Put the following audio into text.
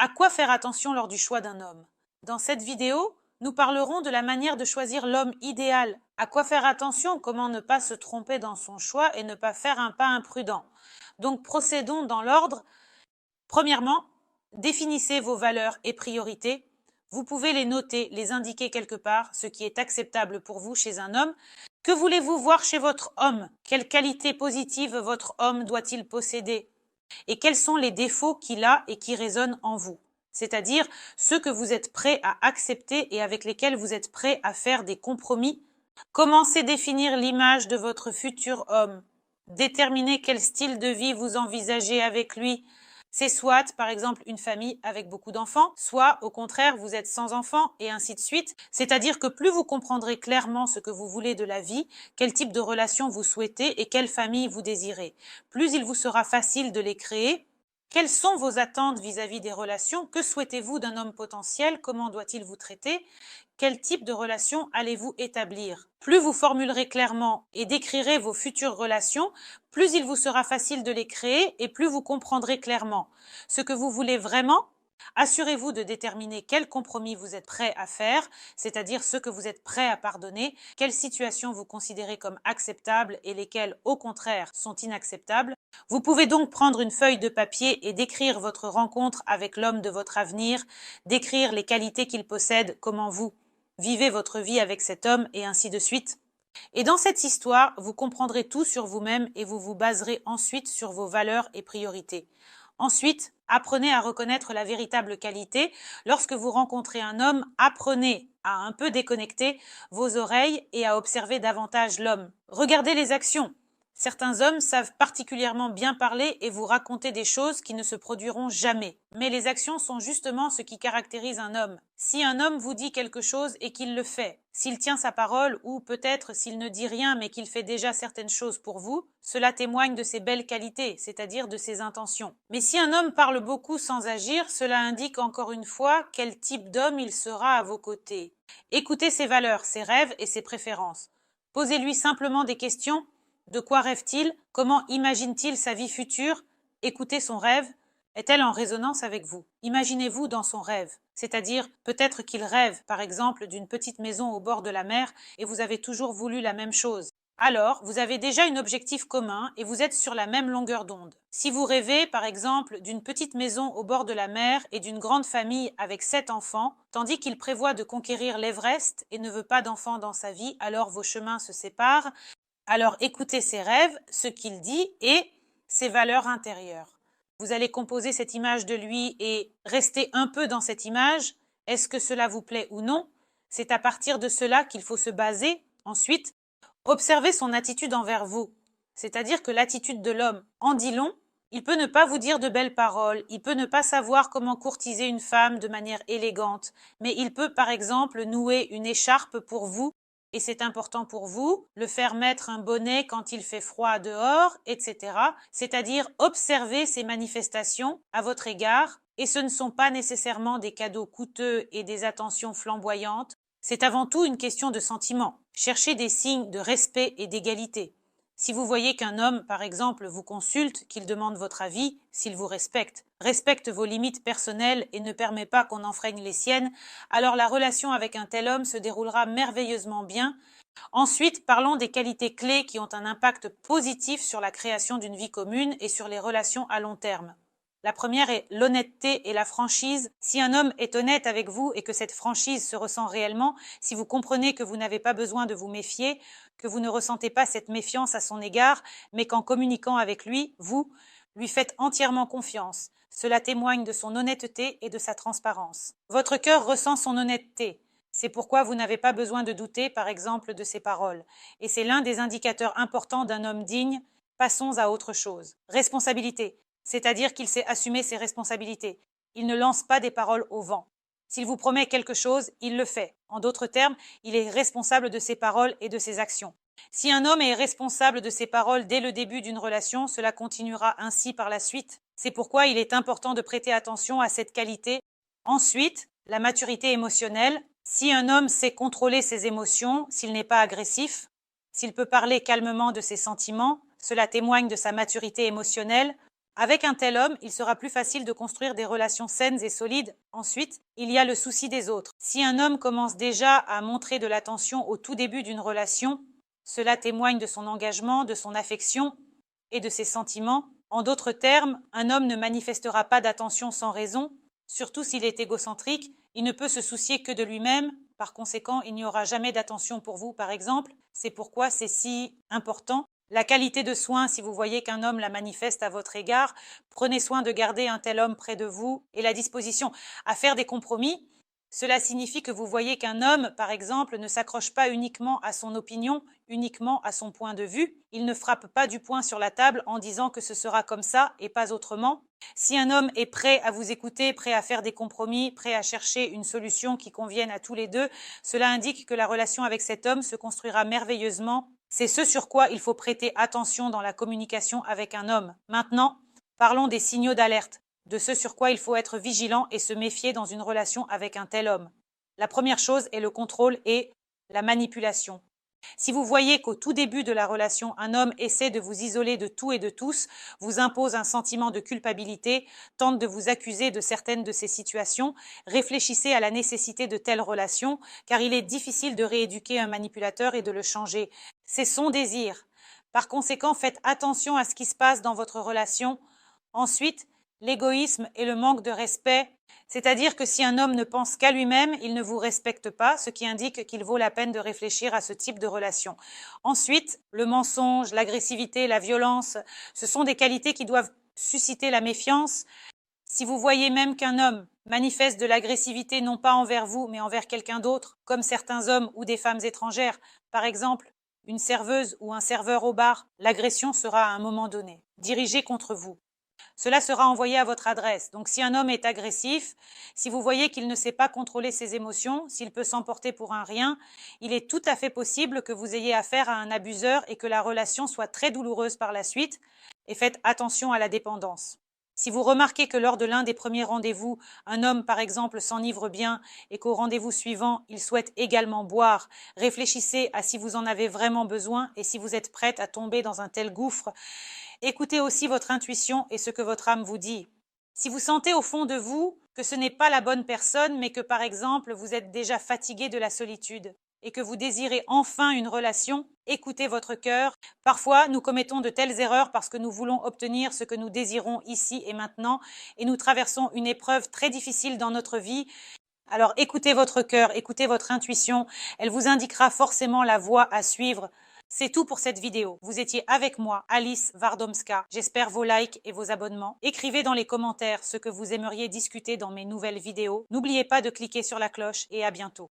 À quoi faire attention lors du choix d'un homme? Dans cette vidéo, nous parlerons de la manière de choisir l'homme idéal. À quoi faire attention, comment ne pas se tromper dans son choix et ne pas faire un pas imprudent. Donc procédons dans l'ordre. Premièrement, définissez vos valeurs et priorités. Vous pouvez les noter, les indiquer quelque part, ce qui est acceptable pour vous chez un homme. Que voulez-vous voir chez votre homme? Quelles qualités positives votre homme doit-il posséder? Et quels sont les défauts qu'il a et qui résonnent en vous? C'est-à-dire ceux que vous êtes prêts à accepter et avec lesquels vous êtes prêts à faire des compromis. Commencez à définir l'image de votre futur homme. Déterminez quel style de vie vous envisagez avec lui. C'est soit, par exemple, une famille avec beaucoup d'enfants, soit, au contraire, vous êtes sans enfants, et ainsi de suite. C'est-à-dire que plus vous comprendrez clairement ce que vous voulez de la vie, quel type de relation vous souhaitez et quelle famille vous désirez, plus il vous sera facile de les créer. Quelles sont vos attentes vis-à-vis des relations? Que souhaitez-vous d'un homme potentiel? Comment doit-il vous traiter? Quel type de relation allez-vous établir? Plus vous formulerez clairement et décrirez vos futures relations, plus il vous sera facile de les créer et plus vous comprendrez clairement ce que vous voulez vraiment. Assurez-vous de déterminer quel compromis vous êtes prêt à faire, c'est-à-dire ce que vous êtes prêt à pardonner, quelles situations vous considérez comme acceptables et lesquelles, au contraire, sont inacceptables. Vous pouvez donc prendre une feuille de papier et décrire votre rencontre avec l'homme de votre avenir, décrire les qualités qu'il possède, comment vous vivez votre vie avec cet homme et ainsi de suite. Et dans cette histoire, vous comprendrez tout sur vous-même et vous vous baserez ensuite sur vos valeurs et priorités. Ensuite, apprenez à reconnaître la véritable qualité. Lorsque vous rencontrez un homme, apprenez à un peu déconnecter vos oreilles et à observer davantage l'homme. Regardez les actions. Certains hommes savent particulièrement bien parler et vous raconter des choses qui ne se produiront jamais. Mais les actions sont justement ce qui caractérise un homme. Si un homme vous dit quelque chose et qu'il le fait, s'il tient sa parole ou peut-être s'il ne dit rien mais qu'il fait déjà certaines choses pour vous, cela témoigne de ses belles qualités, c'est-à-dire de ses intentions. Mais si un homme parle beaucoup sans agir, cela indique encore une fois quel type d'homme il sera à vos côtés. Écoutez ses valeurs, ses rêves et ses préférences. Posez-lui simplement des questions. De quoi rêve-t-il? Comment imagine-t-il sa vie future? Écoutez son rêve. Est-elle en résonance avec vous? Imaginez-vous dans son rêve. C'est-à-dire, peut-être qu'il rêve, par exemple, d'une petite maison au bord de la mer et vous avez toujours voulu la même chose. Alors, vous avez déjà un objectif commun et vous êtes sur la même longueur d'onde. Si vous rêvez, par exemple, d'une petite maison au bord de la mer et d'une grande famille avec 7 enfants, tandis qu'il prévoit de conquérir l'Everest et ne veut pas d'enfants dans sa vie, alors vos chemins se séparent. Alors écoutez ses rêves, ce qu'il dit et ses valeurs intérieures. Vous allez composer cette image de lui et rester un peu dans cette image. Est-ce que cela vous plaît ou non? C'est à partir de cela qu'il faut se baser. Ensuite, observez son attitude envers vous. C'est-à-dire que l'attitude de l'homme en dit long. Il peut ne pas vous dire de belles paroles, il peut ne pas savoir comment courtiser une femme de manière élégante, mais il peut par exemple nouer une écharpe pour vous et c'est important pour vous, le faire mettre un bonnet quand il fait froid dehors, etc. C'est-à-dire observer ces manifestations à votre égard, et ce ne sont pas nécessairement des cadeaux coûteux et des attentions flamboyantes, c'est avant tout une question de sentiment. Cherchez des signes de respect et d'égalité. Si vous voyez qu'un homme, par exemple, vous consulte, qu'il demande votre avis, s'il vous respecte vos limites personnelles et ne permet pas qu'on enfreigne les siennes, alors la relation avec un tel homme se déroulera merveilleusement bien. Ensuite, parlons des qualités clés qui ont un impact positif sur la création d'une vie commune et sur les relations à long terme. La première est l'honnêteté et la franchise. Si un homme est honnête avec vous et que cette franchise se ressent réellement, si vous comprenez que vous n'avez pas besoin de vous méfier, que vous ne ressentez pas cette méfiance à son égard, mais qu'en communiquant avec lui, vous lui faites entièrement confiance. Cela témoigne de son honnêteté et de sa transparence. Votre cœur ressent son honnêteté. C'est pourquoi vous n'avez pas besoin de douter, par exemple, de ses paroles. Et c'est l'un des indicateurs importants d'un homme digne. Passons à autre chose. Responsabilité. C'est-à-dire qu'il sait assumer ses responsabilités. Il ne lance pas des paroles au vent. S'il vous promet quelque chose, il le fait. En d'autres termes, il est responsable de ses paroles et de ses actions. Si un homme est responsable de ses paroles dès le début d'une relation, cela continuera ainsi par la suite. C'est pourquoi il est important de prêter attention à cette qualité. Ensuite, la maturité émotionnelle. Si un homme sait contrôler ses émotions, s'il n'est pas agressif, s'il peut parler calmement de ses sentiments, cela témoigne de sa maturité émotionnelle. Avec un tel homme, il sera plus facile de construire des relations saines et solides. Ensuite, il y a le souci des autres. Si un homme commence déjà à montrer de l'attention au tout début d'une relation, cela témoigne de son engagement, de son affection et de ses sentiments. En d'autres termes, un homme ne manifestera pas d'attention sans raison, surtout s'il est égocentrique. Il ne peut se soucier que de lui-même. Par conséquent, il n'y aura jamais d'attention pour vous, par exemple. C'est pourquoi c'est si important. La qualité de soin, si vous voyez qu'un homme la manifeste à votre égard, prenez soin de garder un tel homme près de vous et la disposition à faire des compromis. Cela signifie que vous voyez qu'un homme, par exemple, ne s'accroche pas uniquement à son opinion, uniquement à son point de vue. Il ne frappe pas du poing sur la table en disant que ce sera comme ça et pas autrement. Si un homme est prêt à vous écouter, prêt à faire des compromis, prêt à chercher une solution qui convienne à tous les deux, cela indique que la relation avec cet homme se construira merveilleusement. C'est ce sur quoi il faut prêter attention dans la communication avec un homme. Maintenant, parlons des signaux d'alerte, de ce sur quoi il faut être vigilant et se méfier dans une relation avec un tel homme. La première chose est le contrôle et la manipulation. Si vous voyez qu'au tout début de la relation, un homme essaie de vous isoler de tout et de tous, vous impose un sentiment de culpabilité, tente de vous accuser de certaines de ces situations, réfléchissez à la nécessité de telles relations, car il est difficile de rééduquer un manipulateur et de le changer. C'est son désir. Par conséquent, faites attention à ce qui se passe dans votre relation. Ensuite, l'égoïsme et le manque de respect, c'est-à-dire que si un homme ne pense qu'à lui-même, il ne vous respecte pas, ce qui indique qu'il vaut la peine de réfléchir à ce type de relation. Ensuite, le mensonge, l'agressivité, la violence, ce sont des qualités qui doivent susciter la méfiance. Si vous voyez même qu'un homme manifeste de l'agressivité non pas envers vous, mais envers quelqu'un d'autre, comme certains hommes ou des femmes étrangères, par exemple une serveuse ou un serveur au bar, l'agression sera à un moment donné dirigée contre vous. Cela sera envoyé à votre adresse. Donc si un homme est agressif, si vous voyez qu'il ne sait pas contrôler ses émotions, s'il peut s'emporter pour un rien, il est tout à fait possible que vous ayez affaire à un abuseur et que la relation soit très douloureuse par la suite. Et faites attention à la dépendance. Si vous remarquez que lors de l'un des premiers rendez-vous, un homme par exemple s'enivre bien et qu'au rendez-vous suivant, il souhaite également boire, réfléchissez à si vous en avez vraiment besoin et si vous êtes prête à tomber dans un tel gouffre. Écoutez aussi votre intuition et ce que votre âme vous dit. Si vous sentez au fond de vous que ce n'est pas la bonne personne, mais que par exemple vous êtes déjà fatigué de la solitude et que vous désirez enfin une relation, écoutez votre cœur. Parfois, nous commettons de telles erreurs parce que nous voulons obtenir ce que nous désirons ici et maintenant et nous traversons une épreuve très difficile dans notre vie. Alors écoutez votre cœur, écoutez votre intuition, elle vous indiquera forcément la voie à suivre. C'est tout pour cette vidéo. Vous étiez avec moi, Alice Wardomska. J'espère vos likes et vos abonnements. Écrivez dans les commentaires ce que vous aimeriez discuter dans mes nouvelles vidéos. N'oubliez pas de cliquer sur la cloche et à bientôt.